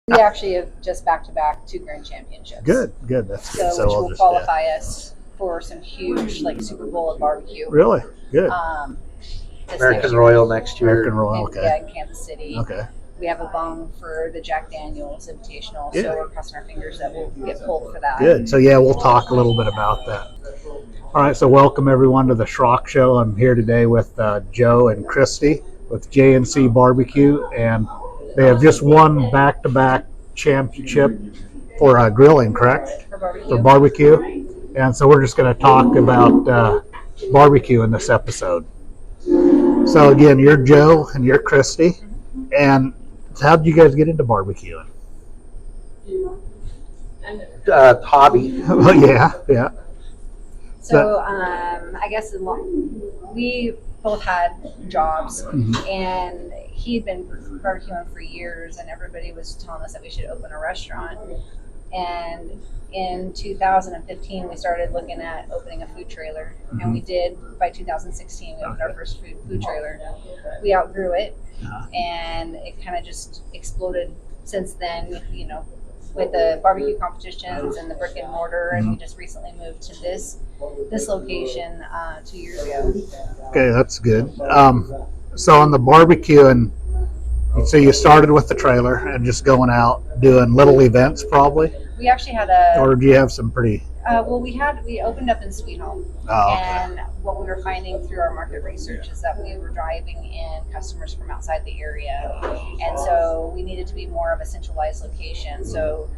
We actually have just back-to-back 2 grand championships. Good. That's good. So which will qualify us for some huge Super Bowl and barbecue. Really good. American Royal next year. American Royal, okay. Yeah, in Kansas City. Okay. We have a bung for the Jack Daniels Invitational, so we're crossing our fingers that we'll get pulled for that. Good. So we'll talk a little bit about that. All right. So welcome everyone to the Schrock Show. I'm here today with Joe and Christy with JNC Barbecue, and they have just won back-to-back championship for grilling, correct? For barbecue. And so we're just going to talk about barbecue in this episode. So again, you're Joe and you're Christy. And how did you guys get into barbecuing? Hobby. Well, yeah. So I guess we both had jobs, and he'd been barbecuing for years, and everybody was telling us that we should open a restaurant. And in 2015, we started looking at opening a food trailer, and we did. By 2016, we opened our first food trailer. We outgrew it, and it kind of just exploded since then, with the barbecue competitions and the brick and mortar, and we just recently moved to this location 2 years ago. Okay, that's good. So on the barbecue, and so you started with the trailer and just going out doing little events, probably. We actually had or do you have some pretty? We opened up in Sweet Home, and what we were finding through our market research is that we were driving in customers from outside the area, and so we needed to be more of a centralized location. So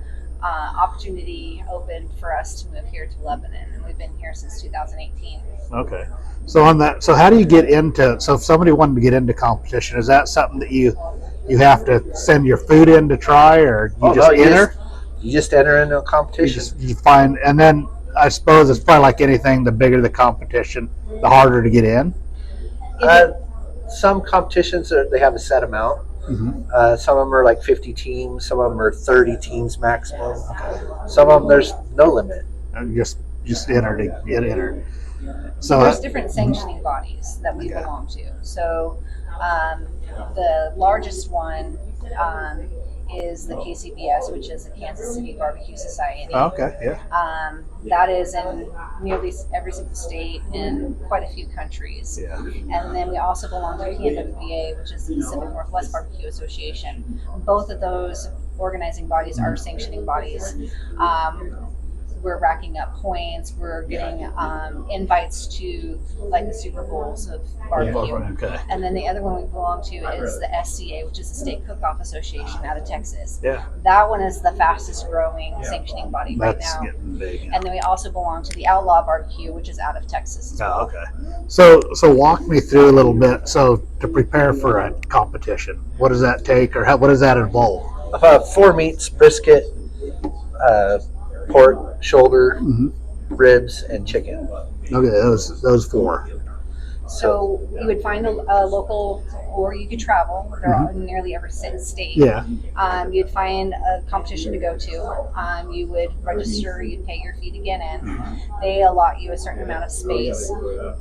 opportunity opened for us to move here to Lebanon, and we've been here since 2018. Okay. So on that, so how do you get into? So if somebody wanted to get into competition, is that something that you have to send your food in to try, or you just enter? You just enter into a competition. You find, and then I suppose it's probably like anything. The bigger the competition, the harder to get in. Some competitions they have a set amount. Some of them are like 50 teams. Some of them are 30 teams maximum. Some of them there's no limit. And just enter to get entered. So there's different sanctioning bodies that we belong to. So the largest one is the KCBS, which is the Kansas City Barbecue Society. That is in nearly every single state in quite a few countries. And then we also belong to PNWBA, which is the Pacific Northwest Barbecue Association. Both of those organizing bodies are sanctioning bodies. We're racking up points. We're getting invites to like the Super Bowls of barbecue. And then the other one we belong to is the SCA, which is the State Cook-Off Association out of Texas. That one is the fastest growing sanctioning body right now. Getting big. And then we also belong to the Outlaw Barbecue, which is out of Texas as well. So walk me through a little bit. So to prepare for a competition, what does that take, or what does that involve? 4 meats: brisket, pork, shoulder, ribs, and chicken. Okay, those 4. So you would find a local, or you could travel. They're all in nearly every state. You'd find a competition to go to. You would register. You'd pay your fee to get in. They allot you a certain amount of space.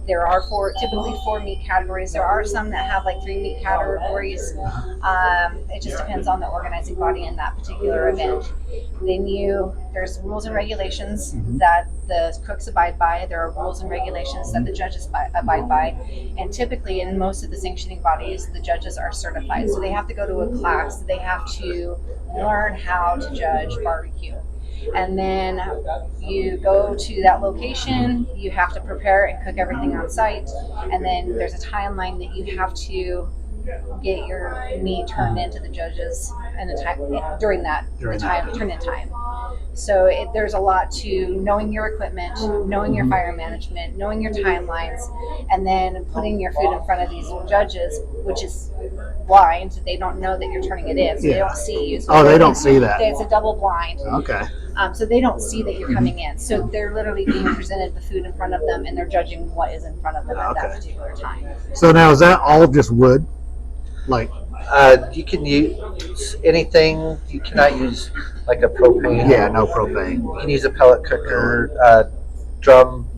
There are typically 4 meat categories. There are some that have like 3 meat categories. It just depends on the organizing body in that particular event. There's rules and regulations that the cooks abide by. There are rules and regulations that the judges abide by. And typically in most of the sanctioning bodies, the judges are certified. So they have to go to a class. They have to learn how to judge barbecue. And then you go to that location, you have to prepare and cook everything on site. And then there's a timeline that you have to get your meat turned into the judges and during that turn-in time. So there's a lot to knowing your equipment, knowing your fire management, knowing your timelines, and then putting your food in front of these judges, which is blind. They don't know that you're turning it in, so they don't see you. So they don't see that. It's a double blind. So they don't see that you're coming in. So they're literally being presented the food in front of them, and they're judging what is in front of them at that particular time. So now, is that all just wood? Like, you can use anything. You cannot use like a propane. No propane. You can use a pellet cooker, drum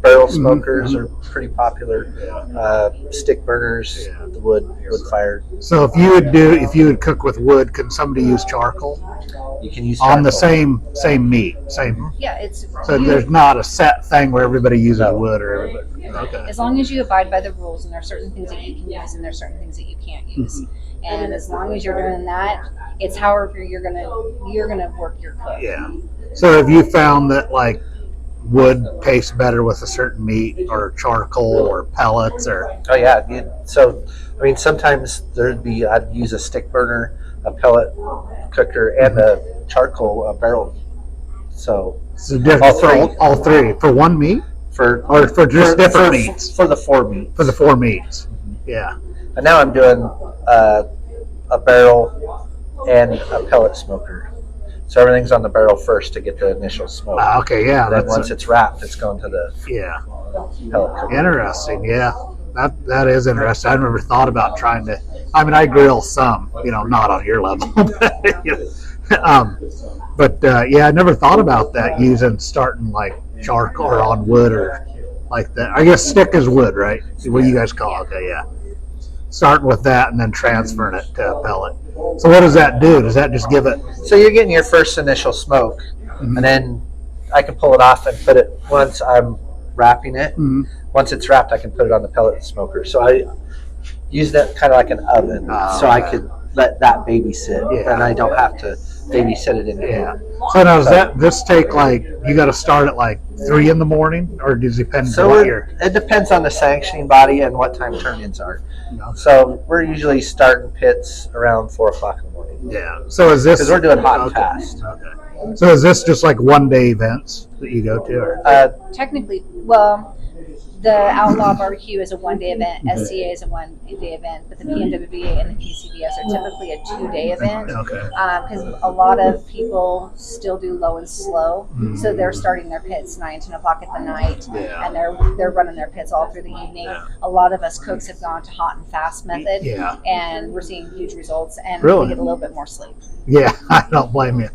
barrel smokers are pretty popular. Stick burners, Yeah. the wood fired. So if you would cook with wood, can somebody use charcoal You can use on the charcoal. same meat? Same. Yeah, it's So there's not a set thing where everybody uses No. wood or everybody. Okay. as long as you abide by the rules, and there are certain things that you can use, and there are certain things that you can't use. And as long as you're doing that, it's however you're gonna work your cook. Yeah. So have you found that like wood tastes better with a certain meat, or charcoal, or pellets, or Oh yeah. So I mean, sometimes I'd use a stick burner, a pellet cooker, and a charcoal barrel. So all three for one meat, or for just different meats for the 4 meats. for the 4 meats? Yeah. And now I'm doing a barrel and a pellet smoker. So everything's on the barrel first to get the initial smoke. Okay. Yeah. And then once it's wrapped, it's going to the yeah. pellet cooker. Interesting. Yeah. That is interesting. I never thought about trying to. I mean, I grill some, not on your level. But yeah, I never thought about that, starting like charcoal or on wood or like that. I guess stick is wood, right? What you guys call it? Okay, yeah. Starting with that and then transferring it to a pellet. So what does that do? Does that just give it? So you're getting your first initial smoke, and then I can pull it off and put it once I'm wrapping it. Once it's wrapped, I can put it on the pellet smoker. So I use that kind of like an oven, so I could let that baby sit, and I don't have to babysit it in the Yeah. So now does this take like you got to start at like 3 in the morning, or does it depend on what you're? It depends on the sanctioning body and what time turn-ins are. So we're usually starting pits around 4 o'clock in the morning. Yeah. So is this Because we're doing hot and fast. Okay. So is this just like 1-day events that you go to? Or? Technically, well, the Outlaw Barbecue is a 1-day event. SCA is a 1-day event, but the PMWBA and the PCBS are typically a 2-day event. Okay. Because a lot of people still do low and slow, so they're starting their pits 9, 10 o'clock at the night, and they're running their pits all through the evening. A lot of us cooks have gone to hot and fast method, and we're seeing huge results, and we get a little bit more sleep. Yeah, I don't blame you.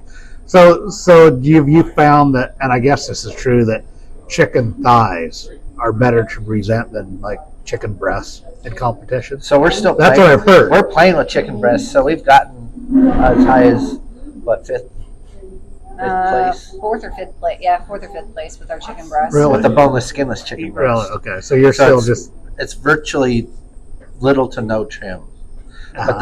So have you found that, and I guess this is true, that chicken thighs are better to present than like chicken breasts in competition? So we're still That's playing, what I've heard. We're playing with chicken breasts, so we've gotten as high as fifth place 4th or 5th place. Yeah, 4th or 5th place with our chicken breast. Really? with the boneless, skinless chicken breast. Really? Okay. So you're So still it's- just. It's virtually little to no trim, but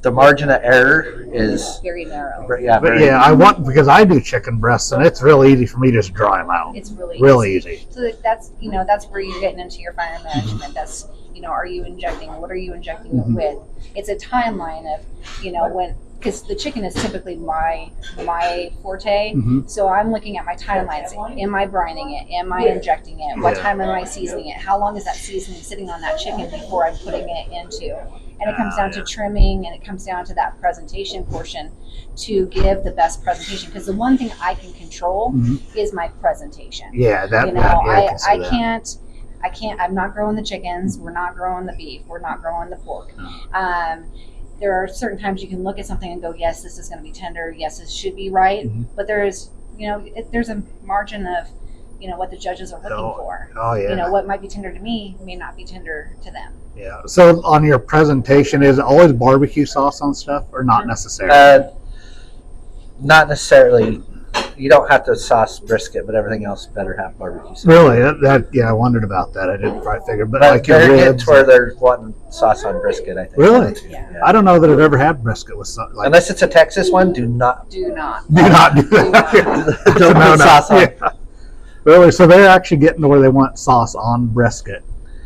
the margin of error is Very narrow. very I want, because I do chicken breasts and it's real easy for me to just dry them out. It's really easy. So that's that's where you're getting into your fire management. That's are you injecting? What are you injecting it with? It's a timeline of when, because the chicken is typically my forte. So I'm looking at my timelines. Am I brining it? Am I injecting it? What time am I seasoning it? How long is that seasoning sitting on that chicken before I'm putting it into? And it comes down to trimming, and it comes down to that presentation portion to give the best presentation. Because the one thing I can control is my presentation. Yeah, that. I can't. I'm not growing the chickens. We're not growing the beef. We're not growing the pork. There are certain times you can look at something and go, yes, this is going to be tender. Yes, this should be right. But there's a margin of, what the judges are looking for. Oh yeah. What might be tender to me may not be tender to them. Yeah. So on your presentation, is it always barbecue sauce on stuff, or not necessarily? Not necessarily. You don't have to sauce brisket, but everything else better have barbecue sauce. Really? I wondered about that. I didn't quite figure, but But like your they're getting ribs. to where they're wanting sauce on brisket, I think. Really? Yeah. I don't know that I've ever had brisket with something like. Unless it's a Texas one, do not. Do not. Do not do Do that. not. Don't No, put no. sauce on. Yeah. Really? So they're actually getting to where they want sauce on brisket.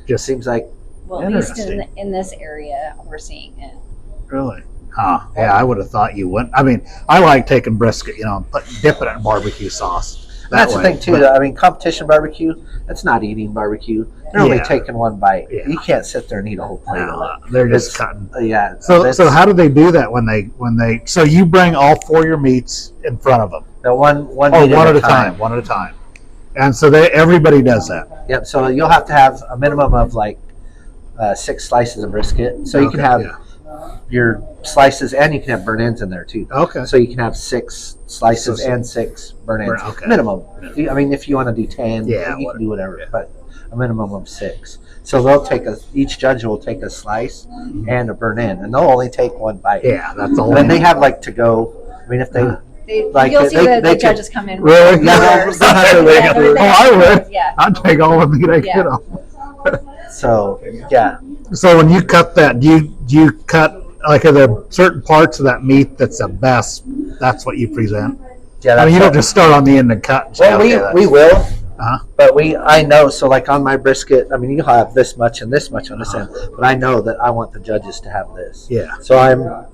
Just seems like Well, at least Interesting. in this area, we're seeing it. Really? Huh. Yeah, I would have thought you wouldn't. I mean, I like taking brisket, and dipping it in barbecue sauce. that's the way. thing too. But- Though. I mean, competition barbecue. That's not eating barbecue. They're only Yeah. taking one bite. Yeah. You can't sit there and eat a whole plate No, of it. they're just It's- cutting. Yeah. So it's- how do they do that when they? So you bring all 4 of your meats in front of them, no, one or meat one at a time, one at a time, and so everybody does that. Yep. So you'll have to have a minimum of like 6 slices of brisket. So you can Okay, have yeah. your slices, and you can have burn ends in there too. Okay. So you can have 6 slices So- and 6 burn ends. Okay. Minimum. I mean, if you want to do 10, Yeah, you can do whatever, yeah. but a minimum of 6. So they'll take each judge will take a slice and a burn end, and they'll only take one bite. Yeah, that's all. And then they have like to go. I mean, if they Like, You'll see they the could- judges come in. Really? with Yeah, orders. they'll have to wait. Yeah, they're- Oh, I would. Yeah. I'd take all the meat I Yeah. could off. So yeah, So when you cut that, do you cut like are there certain parts of that meat that's the best? That's what you present. yeah. I mean, you don't what- just start on the end and cut. And say, Well, okay, that's- we will, Uh-huh. but I know. So like on my brisket, I mean, you have this much and this much on this end, but I know that I want the judges to have this. Yeah. So I'm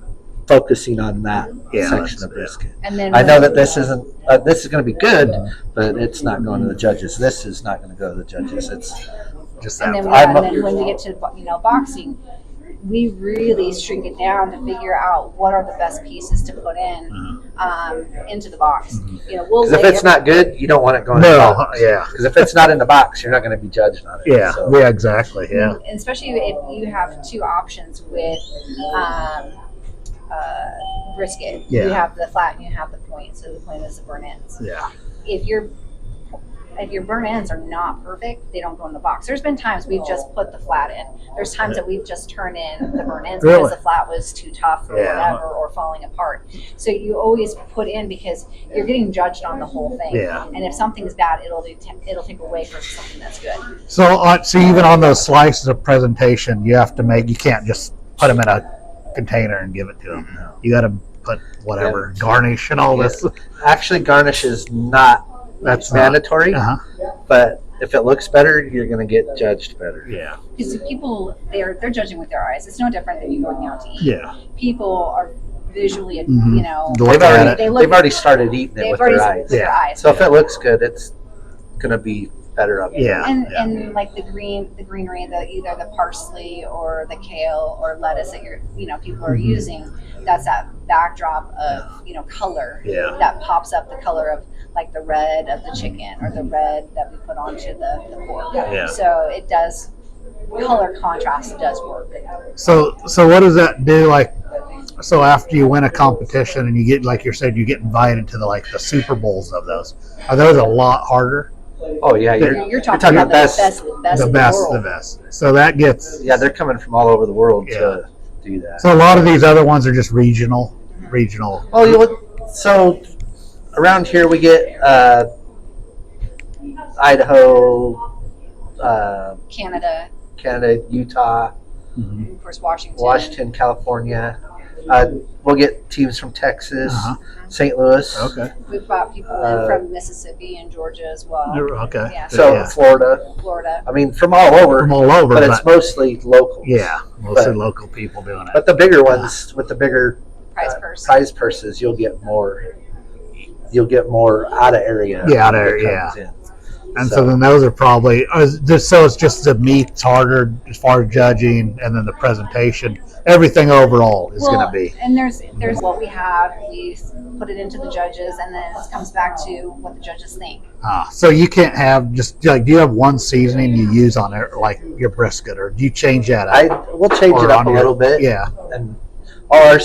focusing on that Yeah, section that's- of brisket. And then I know that this isn't. This is going to be good, but it's not going to the judges. This is not going to go to the judges. It's Just And that. then, I'm- and then when we get to boxing, we really shrink it down to figure out what are the best pieces to put in into the box. We'll because if lay it's not good, you don't want it going. No, in the box. yeah. Because if it's not in the box, you're not going to be judged on it. Yeah, So- yeah, exactly. Yeah. And especially if you have 2 options with brisket. Yeah. You have the flat and you have the point. So the point is the burn ends. Yeah. If your burn ends are not perfect, they don't go in the box. There's been times we've just put the flat in. There's times that we've just turned in the burn ends Really? because the flat was too tough or Yeah. whatever or falling apart. So you always put in because you're getting judged on the whole thing. Yeah. And if something's bad, it'll take away from something that's good. So even on those slices of presentation, you have to make. You can't just put them in a container and give it to them. You got to put whatever garnish and all this. Actually, garnish is not That's not- mandatory, Uh-huh. but if it looks better, you're going to get judged better. Yeah. Because people, they're judging with their eyes. It's no different than you going out to eat. Yeah. People are visually, Mhm. they Look at it. They've look- already started eating it they've with already their seen it eyes. with their Yeah. eyes. So if it looks good, it's going to be better up. Yeah. And like the greenery, either the parsley or the kale or lettuce that people are using, that's that backdrop of color Yeah. that pops up the color of like the red of the chicken or the red that we put onto the pork. Yeah. So it does, color contrast does work. So what does that do? Like, so after you win a competition and you get, like you said, you get invited to the Super Bowls of those. Are those a lot harder? Oh yeah, You're talking about the best The in best, the the world. best. So that gets. yeah, they're coming from all over the world Yeah. to do that. So a lot of these other ones are just regional. Well, so around here we get Idaho, Canada, Canada, Utah, Mhm. of course, Washington. Washington, California. We'll get teams from Texas, Uh-huh. St. Louis. Okay. We've got people in from Mississippi and Georgia as well. Okay. Yeah. So Yeah. Florida. Florida. I mean, from all over, From all over, but it's but mostly local. yeah, mostly but- local people doing it. But the bigger ones with the bigger Prize purse. prize purses, you'll get more. You'll get more out of area. Yeah, outta that area, comes in. And so then those are probably so it's just the meat's harder as far as judging, and then the presentation, everything overall is going to be. And there's what we have. We put it into the judges, and then it comes back to what the judges think. So you can't have just like, do you have one seasoning you use on it, like your brisket, or do you change that up? We'll change Or it up on a your- little bit. Yeah, And all our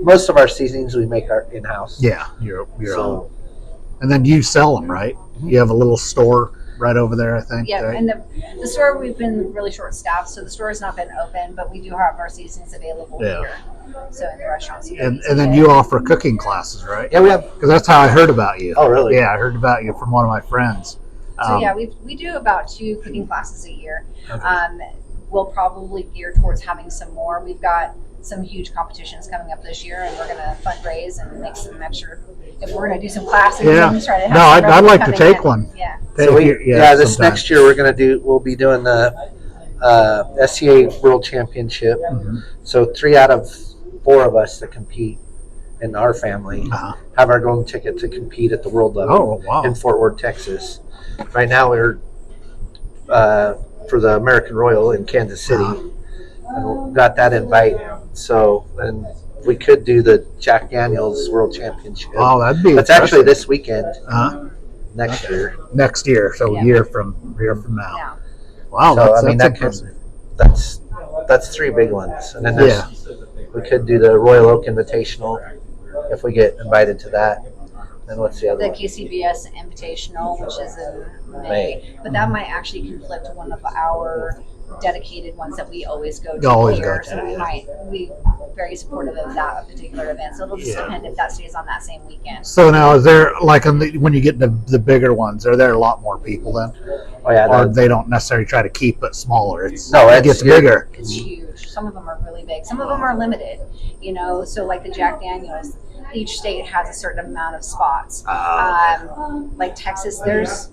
most of our seasonings we make our in house. yeah, your own. So And then you sell them, right? You have a little store right over there, I think. Yeah, right? and the store, we've been really short staffed, so the store has not been open, but we do have our seasonings available Yeah. here. So in the restaurants. and then you offer cooking classes, right? yeah, we have. Because that's how I heard about you. Oh, really? Yeah, I heard about you from one of my friends. So yeah, we do about 2 cooking classes a year. Okay. We'll probably gear towards having some more. We've got some huge competitions coming up this year, and we're going to fundraise and make some extra. If we're going to do some classes, Yeah. and try to have No, some I'd revenue like to coming take in. one. Yeah. So this sometime. next year we'll be doing the SCA World Championship. Mhm. So 3 out of 4 of us that compete in our family Uh-huh. have our golden ticket to compete at the world level Oh, wow. in Fort Worth, Texas. Right now we're for the American Royal in Kansas City. And we got that invite. So and we could do the Jack Daniels World Championship. Oh, that'd be. That's actually impressive. this weekend Next year. Next year, so Yeah. a year from now. Yeah. Wow, So that's, I mean that's that impressive. that's 3 big ones, and then there's We could do the Royal Oak Invitational if we get invited to that. Then what's the other The one? KCBS Invitational, which is in May. May. But that might actually conflict with one of our dedicated ones that we always go to Always here. go to, So we very supportive of that particular event. So it'll just Yeah. depend if that stays on that same weekend. So now, is there like when you get the bigger ones, are there a lot more people then, Oh yeah, or they don't necessarily try to keep it smaller? It it's gets bigger. It's huge. Some of them are really big. Some of them are limited. So like the Jack Daniels, each state has a certain amount of spots. Like Texas,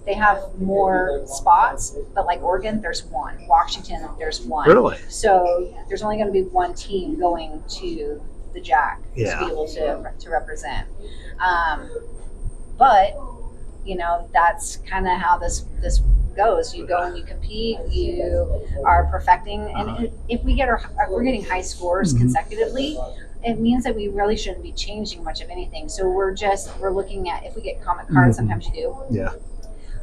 they have more spots, but like Oregon, there's one. Washington, there's one. Really? So there's only going to be one team going to the Jack to Yeah. be able to represent. But that's kind of how this goes. You go and you compete. You are perfecting, and if we're getting high scores consecutively, it means that we really shouldn't be changing much of anything. So we're looking at, if we get comic cards, sometimes you do. Yeah.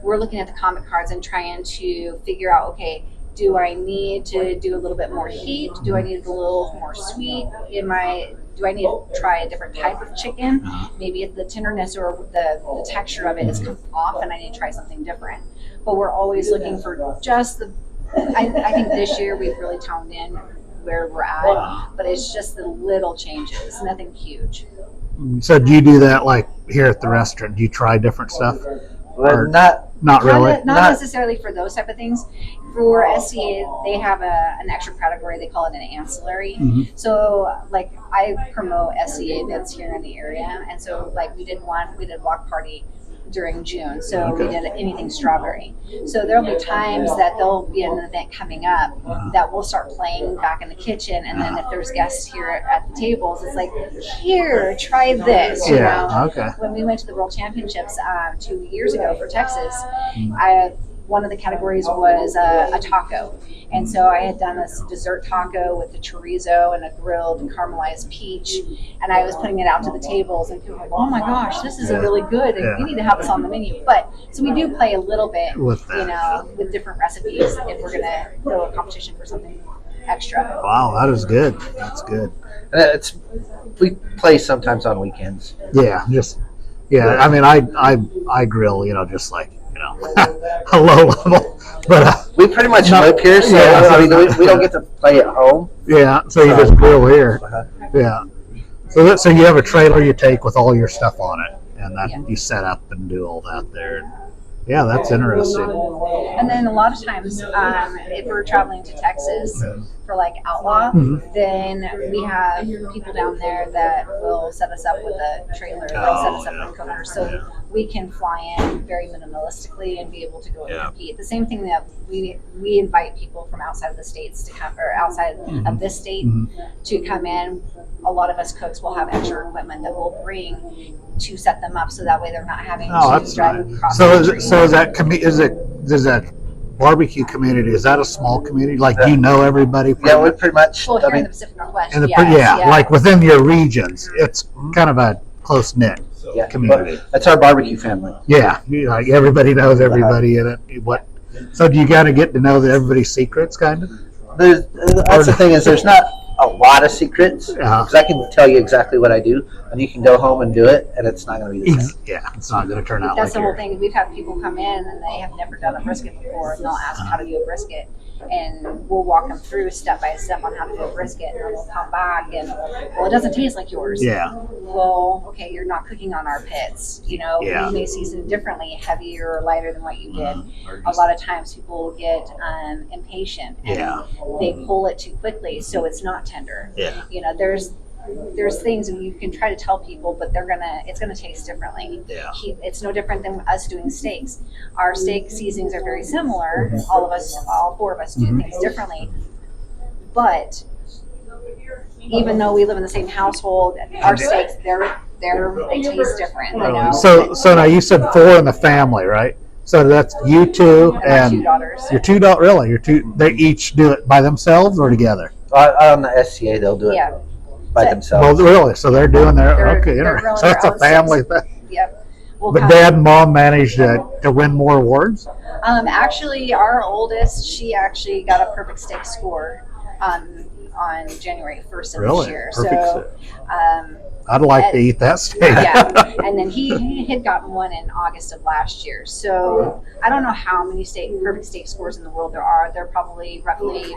We're looking at the comic cards and trying to figure out, okay, do I need to do a little bit more heat? Do I need a little more sweet? Do I need to try a different type of chicken? Maybe the tenderness or the texture of it is off and I need to try something different. But we're always looking for just I think this year we've really toned in where we're at, but it's just the little changes, nothing huge. So do you do that like here at the restaurant? Do you try different stuff? Well, Not really. Not necessarily for those type of things. For SCA, they have an extra category. They call it an ancillary. So, like, I promote SCA events here in the area, and so like we did a block party during June. So we did anything strawberry. So there'll be times that there'll be an event coming up that we'll start playing back in the kitchen, and then if there's guests here at the tables, it's like, here, try this. You know? Okay. When we went to the World Championships 2 years ago for Texas, one of the categories was a taco. And so I had done this dessert taco with the chorizo and a grilled caramelized peach. And I was putting it out to the tables, and people were like, oh my gosh, this is really good. And we need to have this on the menu. So we do play a little bit, With that. with different recipes if we're going to go a competition for something extra. Wow, that is good. That's good. We play sometimes on weekends. Yeah, I mean, I grill, just like a low level, but We pretty much live here, so I mean, we don't get to play at home. yeah. So you just grill here. Uh-huh. Yeah. So you have a trailer you take with all your stuff on it, and that you set up and do all that there. Yeah, that's interesting. And then a lot of times, if we're traveling to Texas for like Outlaw, then we have people down there that will set us up with a trailer. They'll set us up with a cooker, so we can fly in very minimalistically and be able to go and compete. The same thing that we invite people from outside of the states to come, or outside of this state to come in. A lot of us cooks will have extra equipment that we'll bring to set them up, so that way they're not having to drive across the country. So is that barbecue community? Is that a small community? Like, do you know everybody? Yeah, we pretty much. Well, here I in mean, the Pacific Northwest, Yeah, like within your regions, it's kind of a close knit yeah, community. but that's our barbecue family. Yeah, like everybody knows everybody in it. So do you got to get to know everybody's secrets, kind of? That's the thing, is there's not a lot of secrets, Yeah. because I can tell you exactly what I do, and you can go home and do it, and it's not going to be the same. Yeah, it's not going to turn out That's like the whole thing. We've had people come in and they have never done a brisket before, and they'll ask how to do a brisket, and we'll walk them through step by step on how to do a brisket, and then we'll come back and, well, it doesn't taste like yours. Yeah. Well, okay, you're not cooking on our pits. Yeah. We may season differently, heavier or lighter than what you did. A lot of times people get impatient and they pull it too quickly, so it's not tender. Yeah. There's things and you can try to tell people, but it's gonna taste differently. Yeah. It's no different than us doing steaks. Our steak seasonings are very similar. All four of us do things differently. But even though we live in the same household, our steaks they taste different. So now you said 4 in the family, right? So that's you two And our and 2 daughters. your 2 daughters. Really, your 2? They each do it by themselves or together? On the SCA, they'll do it Yeah. by So- themselves. Well, really. So they're doing their They're interesting. grilling So that's their a own family steaks. thing. Yep. We'll But come- Dad and Mom managed to win more awards. Actually, our oldest, she actually got a perfect steak score on January 1st of Really? this year. Perfect So, I'd like to eat that steak. yeah. And then he had gotten one in August of last year. So I don't know how many perfect steak scores in the world there are. They're probably roughly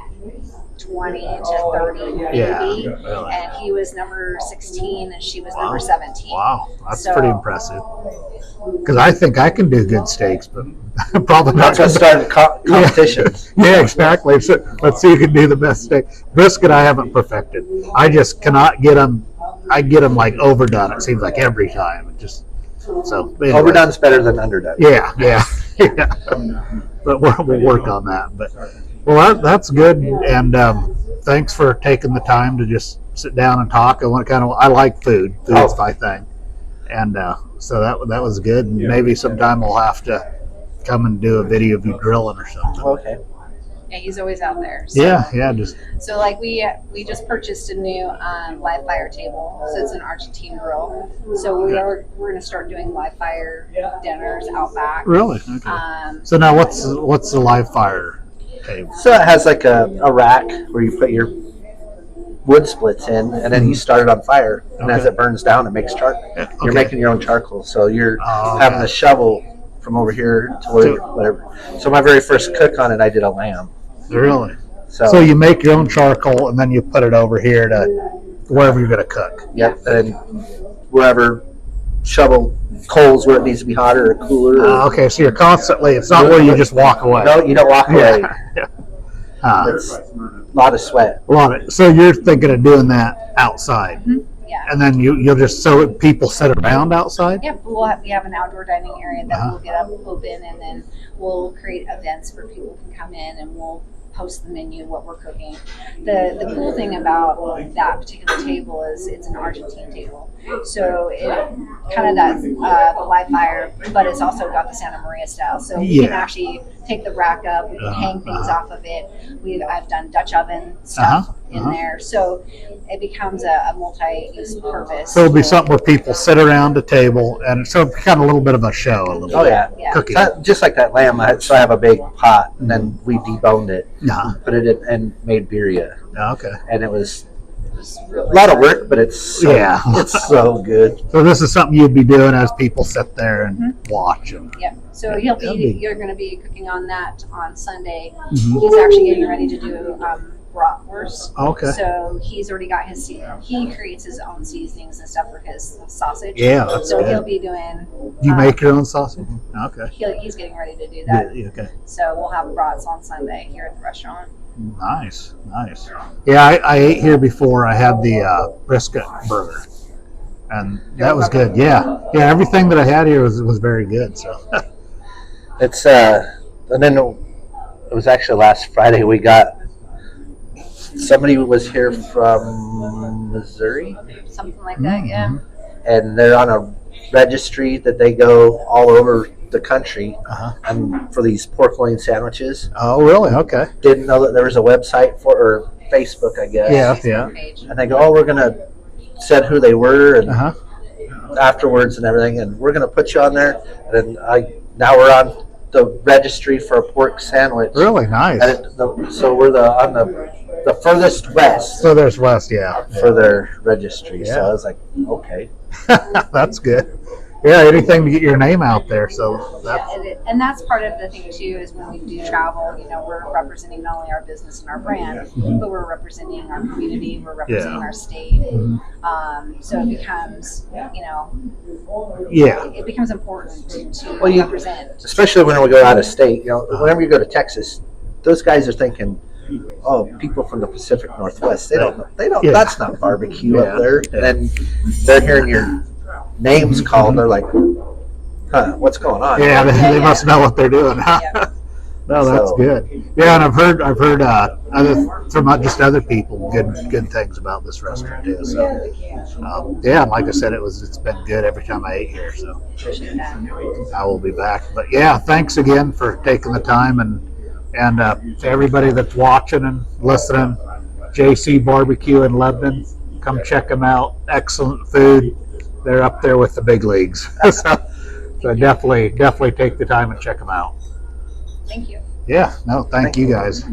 20 to 30 maybe. Yeah, really. And he was number 16 and she was number 17. Wow, that's So- pretty impressive. Because I think I can do good steaks, but probably not. That's what started competitions. Yeah, exactly. So let's see who can do the best steak. Brisket I haven't perfected. I just cannot get them. I get them like overdone. It seems like every time. It just so anyway. Overdone's better than underdone. Yeah. Yeah. But we'll work on that. But well, that's good. And thanks for taking the time to just sit down and talk. I like food. Food's my thing. And so that was good. And maybe sometime we'll have to come and do a video of you grilling or something. Okay. Yeah, he's always out there. So. Yeah. Just So like we just purchased a new live fire table. So it's an Argentine grill. So we're going to start doing live fire dinners out back. really. Okay. So now what's the live fire table? So it has like a rack where you put your wood splits in, and then you start it on fire. And as Okay. it burns down, it makes charcoal. Okay. You're making your own charcoal. So you're Oh, having okay. the shovel from over here to where, whatever. So my very first cook on it, I did a lamb. Really. So, So you make your own charcoal and then you put it over here to wherever you're going to cook. yep, and wherever shovel coals where it needs to be hotter or cooler. Okay, so you're constantly. It's not where you just walk away. No, you don't walk away. Yeah. It's a lot of sweat. Love it. So you're thinking of doing that outside, Yeah. and then you'll just so people sit around outside. Yep, we have an outdoor dining area that we'll get up open, and then we'll create events where people can come in and we'll post the menu, what we're cooking. The cool thing about that particular table is it's an Argentine table. So it kind of that the live fire, but it's also got the Santa Maria style. So we can Yeah. actually take the rack up, we can hang things off of it. I've done Dutch oven stuff in there. So it becomes a multi-use purpose. So it'll be something where people sit around a table, and so it's kind of a little bit of a show, a little Oh bit. yeah, Cooking. Just like that lamb. So I have a big pot, and then we deboned it, Uh-huh. put it in, and made birria, Okay. and it was a lot of work, but it's so, Yeah. it's so good. So this is something you'd be doing as people sit there and watch them. Yep. So That'd be- you're going to be cooking on that on Sunday. Mhm. He's actually getting ready to do bratwurst. Okay. So he's already got his. He creates his own seasonings and stuff for his sausage. Yeah, that's So good. he'll be doing. Do you make your own sausage? Okay. He's getting ready to do that. Yeah, okay. So we'll have brats on Sunday here at the restaurant. Nice. Yeah, I ate here before. I had the brisket burger, and that was good. Yeah, everything that I had here was very good. So It's and then it was actually last Friday we got somebody who was here from Missouri, Something like that. Yeah. and they're on a registry that they go all over the country Uh-huh. and for these pork loin sandwiches. Oh, really? Okay. Didn't know that there was a website for or Facebook, I guess. Yeah. Page. And they go, oh, we're gonna said who they were and Uh-huh. afterwards and everything, and we're gonna put you on there. And then now we're on the registry for a pork sandwich. Really nice. And so we're on the furthest west So there's West, yeah. for their registry. So Yeah. I was like, okay. That's good. Yeah, anything to get your name out there. So that's And that's part of the thing too is when we do travel, we're representing not only our business and our brand, but we're representing our community, we're representing our state. So it becomes, yeah. it becomes important to Well, you- represent. Especially when we go out of state. Whenever you go to Texas, those guys are thinking, oh, people from the Pacific Northwest. They don't know. Yeah. That's not barbecue Yeah. up there. And then they're hearing your names called. They're like, huh, what's going on? Yeah, they must know what they're doing. Huh? Yeah. No, that's So- good. Yeah, and I've heard from just other people good things about this restaurant too. So yeah, like I said, it's been good every time I ate here. So Appreciate that. I will be back. But yeah, thanks again for taking the time and to everybody that's watching and listening. JC Barbecue in Lebanon, come check them out. Excellent food. They're up there with the big leagues. so definitely take the time and check them out. Thank you. Yeah, no, thank you guys.